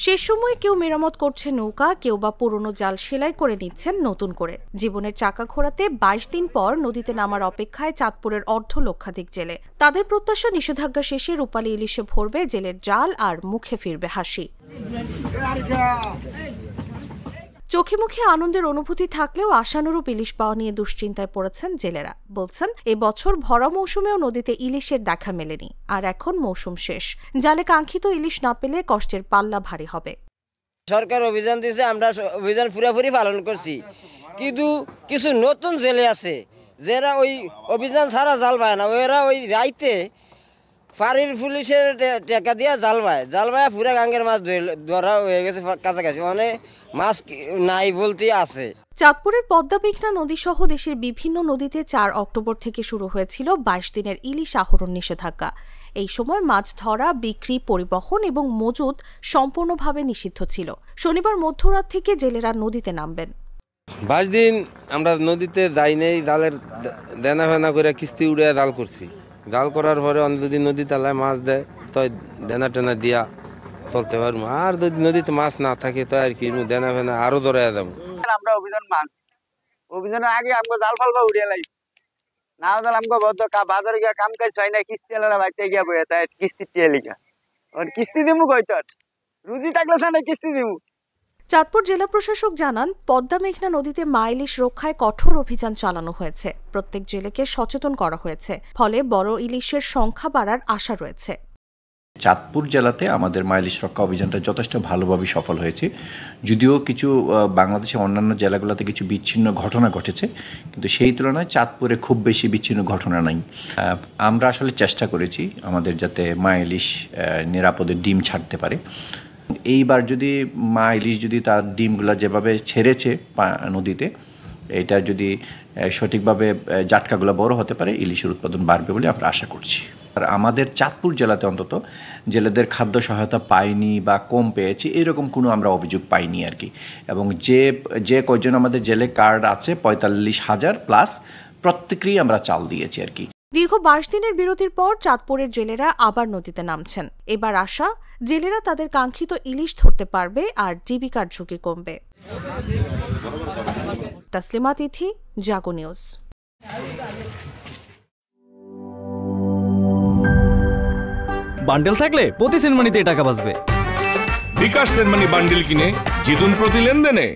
শেষ সময়ে কেউ মেরামত করছে নৌকা, কেউ বা পুরনো জাল সেলাই করে নিচ্ছেন নতুন করে। জীবনের চাকা ঘোরাতে ২২ দিন পর নদীতে নামার অপেক্ষায় চাঁদপুরের অর্ধলক্ষাধিক জেলে। তাদের প্রত্যাশা নিষেধাজ্ঞা শেষে রূপালী ইলিশে ভরবে জেলের জাল আর মুখে ফিরবে হাসি। চোখে মুখে আনন্দের অনুভূতি থাকলেও আশানুরূপ ইলিশ পাওয়া নিয়ে দুশ্চিন্তায় পড়েছেন জেলেরা। বলছেন, এবছর ভরা মৌসুমেও নদীতে ইলিশের দেখা মেলেনি, আর এখন মৌসুম শেষ। জালে কাঙ্ক্ষিত ইলিশ না পেলে কষ্টের পাল্লা ভারী হবে। সরকার অভিযান দিয়েছে, আমরা অভিযান পুরোপুরি পালন করছি, কিন্তু কিছু নতুন জেলে আছে যারা ওই অভিযান ছাড়া জাল পায় না। ওরা ওই রাইতে ফাঁড়ির পুলিশের টাকা দিয়ে জাল পায় পুরা গাঙ্গের মাছ ধরা হয়ে গেছে কাছাকাছি, মানে মাছ নাই বলতে আছে। চাঁদপুরের পদ্মা মেঘনা নদী সহ দেশের বিভিন্ন নদীতে ৪ অক্টোবর থেকে শুরু হয়েছিল ২২ দিনের ইলিশ আহরণ নিষেধাজ্ঞা। এই সময় মাছ ধরা, বিক্রি, পরিবহন এবং মজুত সম্পূর্ণভাবে নিষিদ্ধ ছিল। শনিবার মধ্যরাত থেকে জেলেরা নদীতে নামবেন। ২২ দিন আমরা নদীতে যাই নেই, জালের দেনা ফেনা করে কিস্তি উড়ে জাল করছি। জাল করার পরে যদি নদী তালায় মাছ দেয় তো দেনা টেনা দিয়া চলতে পারবো, আর যদি নদীতে মাছ না থাকে তো আর কি দেনা ফেনা আরো ধরাইয়া যাবো। আমরা অভিযানের আগে আমরা জাল ফালবা উড়িয়ে লাগি না হলে আমাকে বাজারে গিয়া কাম কাজ হয় না, কিস্তি এলারা বাড়িতে গিয়া বইয়া তাই কিস্তি টিয়ে লিখা কিস্তি দিমু কইত রুজি থাকলে না কিস্তি দিমু। চাঁদপুর জেলা প্রশাসক জানান, পদ্মা মেঘনা নদীতে মা ইলিশ রক্ষায় কঠোর অভিযান চালানো হয়েছে। প্রত্যেক জেলেকে সচেতন করা হয়েছে, ফলে বড় ইলিশের সংখ্যা বাড়ার আশা রয়েছে। চাঁদপুর জেলাতে আমাদের মা ইলিশ রক্ষা অভিযানটা যথেষ্ট ভালোভাবে সফল হয়েছে। যদিও কিছু বাংলাদেশের অন্যান্য জেলাগুলোতে কিছু বিচ্ছিন্ন ঘটনা ঘটেছে, কিন্তু সেই তুলনায় চাঁদপুরে খুব বেশি বিচ্ছিন্ন ঘটনা নাই। আমরা আসলে চেষ্টা করেছি আমাদের যাতে মা ইলিশ নিরাপদে ডিম ছাড়তে পারে। এইবার যদি মা ইলিশ যদি তার ডিমগুলো যেভাবে ছেড়েছে নদীতে, এটা যদি সঠিকভাবে জাটকাগুলো বড় হতে পারে, ইলিশের উৎপাদন বাড়বে বলে আমরা আশা করছি। আর আমাদের চাঁদপুর জেলাতে অন্তত জেলেদের খাদ্য সহায়তা পাইনি বা কম পেয়েছি এরকম কোনো আমরা অভিযোগ পাইনি আর কি। এবং যে কয়জন আমাদের জেলে কার্ড আছে ৪৫,০০০ প্লাস, প্রত্যেকেই আমরা চাল দিয়েছি আর কি। দীর্ঘ ২২ দিনের বিরতির পর চাঁদপুরের জেলেরা আবার নদীতে নামছেন। এবার আশা, জেলেরা তাদের কাঙ্ক্ষিত ইলিশ ধরতে পারবে আর জীবিকার ঝুঁকি কমবে। তাসলিমা তিথি, জাগো নিউজ। বান্ডেল থাকলে প্রতি সেনমানিতে টাকা বাঁচবে। বিকাশ সেনমানি বান্ডেল কিনে জিতুন প্রতি লেনদেনে।